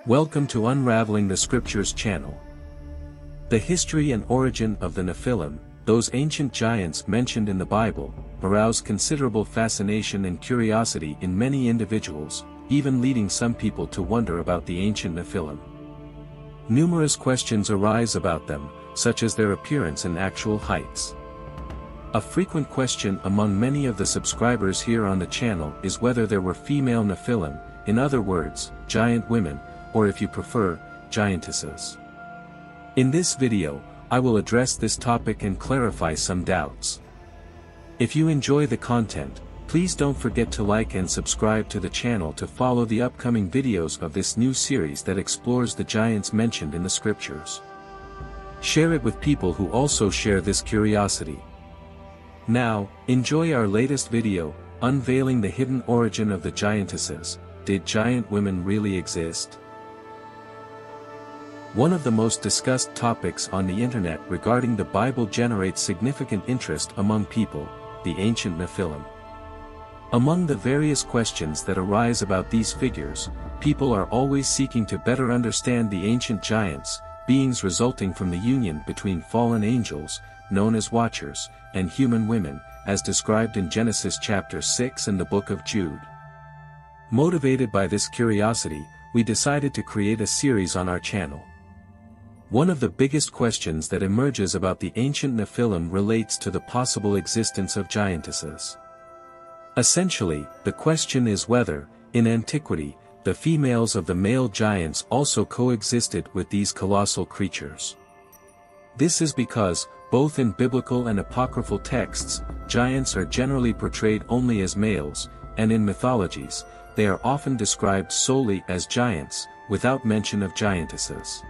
Welcome to Unraveling the Scriptures channel. The history and origin of the Nephilim, those ancient giants mentioned in the Bible, arouse considerable fascination and curiosity in many individuals, even leading some people to wonder about the ancient Nephilim. Numerous questions arise about them, such as their appearance and actual heights. A frequent question among many of the subscribers here on the channel is whether there were female Nephilim, in other words, giant women, or if you prefer, giantesses. In this video, I will address this topic and clarify some doubts. If you enjoy the content, please don't forget to like and subscribe to the channel to follow the upcoming videos of this new series that explores the giants mentioned in the scriptures. Share it with people who also share this curiosity. Now, enjoy our latest video, Unveiling the Hidden Origin of the Giantesses. Did giant women really exist? One of the most discussed topics on the internet regarding the Bible generates significant interest among people, the ancient Nephilim. Among the various questions that arise about these figures, people are always seeking to better understand the ancient giants, beings resulting from the union between fallen angels, known as Watchers, and human women, as described in Genesis chapter 6 and the book of Jude. Motivated by this curiosity, we decided to create a series on our channel. One of the biggest questions that emerges about the ancient Nephilim relates to the possible existence of giantesses. Essentially, the question is whether, in antiquity, the females of the male giants also coexisted with these colossal creatures. This is because, both in biblical and apocryphal texts, giants are generally portrayed only as males, and in mythologies, they are often described solely as giants, without mention of giantesses.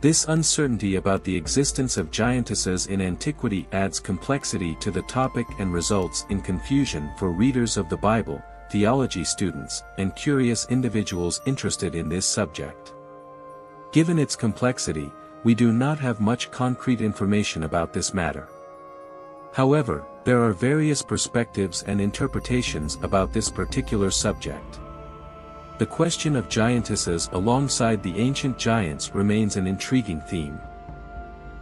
This uncertainty about the existence of giantesses in antiquity adds complexity to the topic and results in confusion for readers of the Bible, theology students, and curious individuals interested in this subject. Given its complexity, we do not have much concrete information about this matter. However, there are various perspectives and interpretations about this particular subject. The question of giantesses alongside the ancient giants remains an intriguing theme.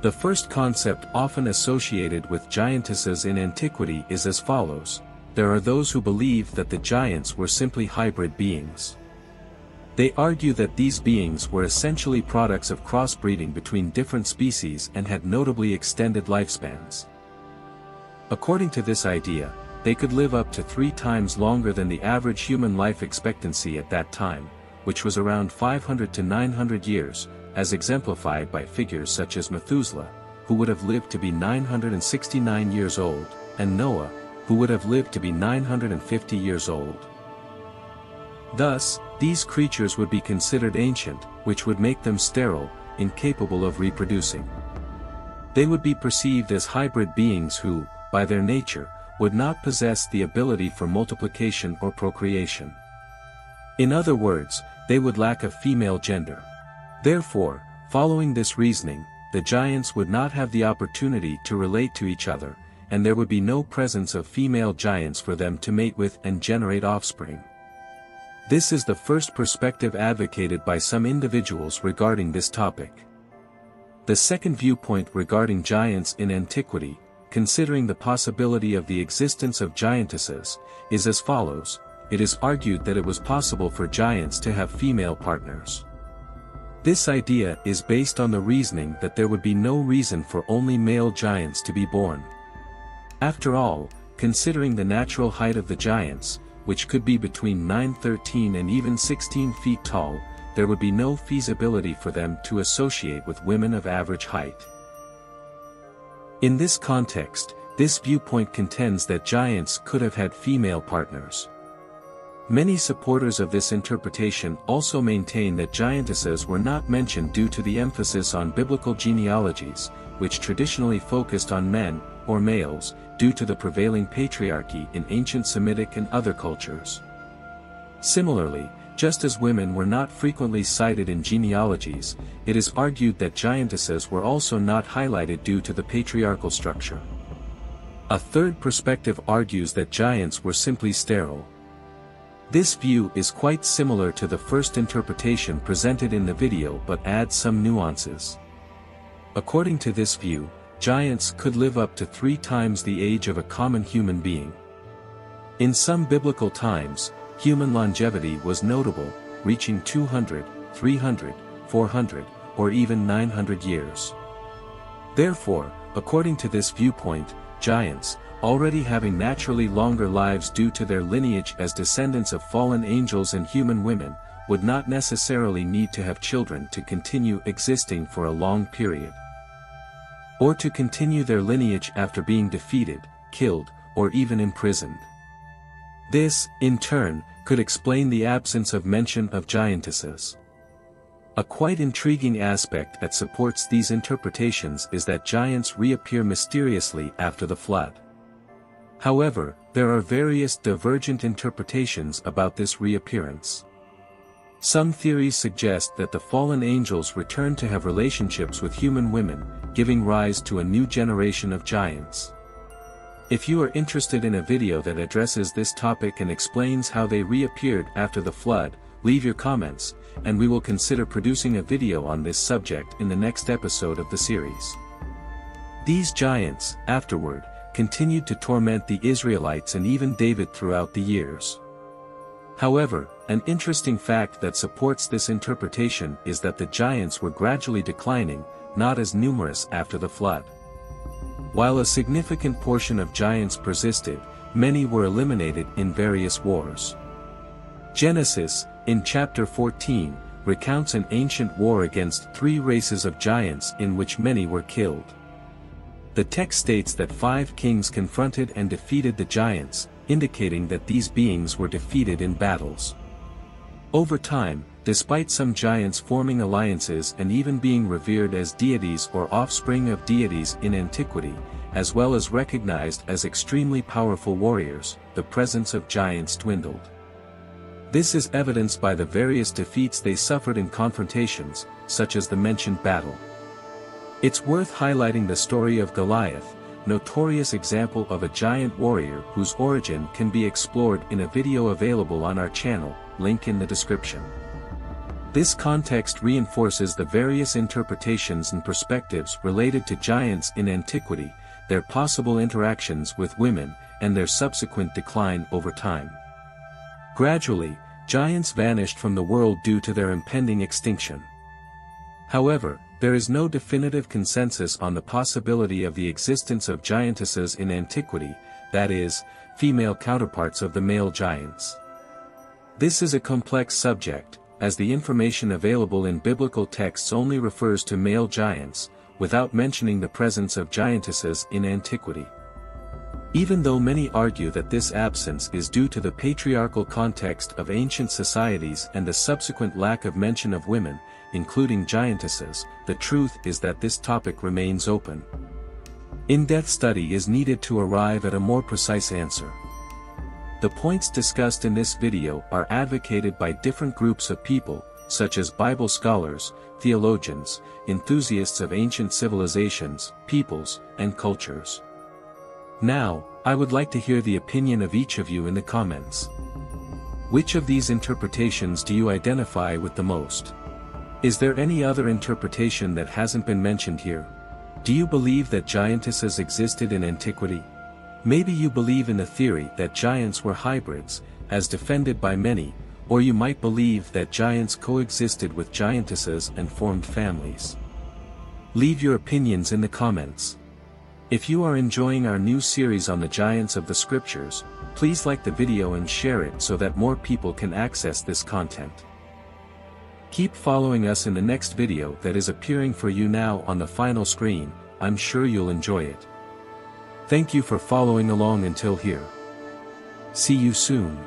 The first concept often associated with giantesses in antiquity is as follows: there are those who believe that the giants were simply hybrid beings. They argue that these beings were essentially products of crossbreeding between different species and had notably extended lifespans. According to this idea, they could live up to 3 times longer than the average human life expectancy at that time, which was around 500 to 900 years, as exemplified by figures such as Methuselah, who would have lived to be 969 years old, and Noah, who would have lived to be 950 years old. Thus, these creatures would be considered ancient, which would make them sterile, incapable of reproducing. They would be perceived as hybrid beings who, by their nature, would not possess the ability for multiplication or procreation. In other words, they would lack a female gender. Therefore, following this reasoning, the giants would not have the opportunity to relate to each other, and there would be no presence of female giants for them to mate with and generate offspring. This is the first perspective advocated by some individuals regarding this topic. The second viewpoint regarding giants in antiquity, considering the possibility of the existence of giantesses, is as follows: it is argued that it was possible for giants to have female partners. This idea is based on the reasoning that there would be no reason for only male giants to be born. After all, considering the natural height of the giants, which could be between 9-13 and even 16 feet tall, there would be no feasibility for them to associate with women of average height. In this context, this viewpoint contends that giants could have had female partners. Many supporters of this interpretation also maintain that giantesses were not mentioned due to the emphasis on biblical genealogies, which traditionally focused on men, or males, due to the prevailing patriarchy in ancient Semitic and other cultures. Similarly, just as women were not frequently cited in genealogies, it is argued that giantesses were also not highlighted due to the patriarchal structure. A third perspective argues that giants were simply sterile. This view is quite similar to the first interpretation presented in the video but adds some nuances. According to this view, giants could live up to 3 times the age of a common human being. In some biblical times, human longevity was notable, reaching 200, 300, 400, or even 900 years. Therefore, according to this viewpoint, giants, already having naturally longer lives due to their lineage as descendants of fallen angels and human women, would not necessarily need to have children to continue existing for a long period, or to continue their lineage after being defeated, killed, or even imprisoned. This, in turn, could explain the absence of mention of giantesses. A quite intriguing aspect that supports these interpretations is that giants reappear mysteriously after the flood. However, there are various divergent interpretations about this reappearance. Some theories suggest that the fallen angels return to have relationships with human women, giving rise to a new generation of giants. If you are interested in a video that addresses this topic and explains how they reappeared after the flood, leave your comments, and we will consider producing a video on this subject in the next episode of the series. These giants, afterward, continued to torment the Israelites and even David throughout the years. However, an interesting fact that supports this interpretation is that the giants were gradually declining, not as numerous after the flood. While a significant portion of giants persisted, many were eliminated in various wars. Genesis, in chapter 14, recounts an ancient war against 3 races of giants in which many were killed. The text states that 5 kings confronted and defeated the giants, indicating that these beings were defeated in battles. Over time, despite some giants forming alliances and even being revered as deities or offspring of deities in antiquity, as well as recognized as extremely powerful warriors, the presence of giants dwindled. This is evidenced by the various defeats they suffered in confrontations, such as the mentioned battle. It's worth highlighting the story of Goliath, notorious example of a giant warrior whose origin can be explored in a video available on our channel, link in the description. This context reinforces the various interpretations and perspectives related to giants in antiquity, their possible interactions with women, and their subsequent decline over time. Gradually, giants vanished from the world due to their impending extinction. However, there is no definitive consensus on the possibility of the existence of giantesses in antiquity, that is, female counterparts of the male giants. This is a complex subject, as the information available in biblical texts only refers to male giants, without mentioning the presence of giantesses in antiquity. Even though many argue that this absence is due to the patriarchal context of ancient societies and the subsequent lack of mention of women, including giantesses, the truth is that this topic remains open. In-depth study is needed to arrive at a more precise answer. The points discussed in this video are advocated by different groups of people, such as Bible scholars, theologians, enthusiasts of ancient civilizations, peoples, and cultures. Now, I would like to hear the opinion of each of you in the comments. Which of these interpretations do you identify with the most? Is there any other interpretation that hasn't been mentioned here? Do you believe that giantesses existed in antiquity? Maybe you believe in the theory that giants were hybrids, as defended by many, or you might believe that giants coexisted with giantesses and formed families. Leave your opinions in the comments. If you are enjoying our new series on the giants of the scriptures, please like the video and share it so that more people can access this content. Keep following us in the next video that is appearing for you now on the final screen. I'm sure you'll enjoy it. Thank you for following along until here. See you soon.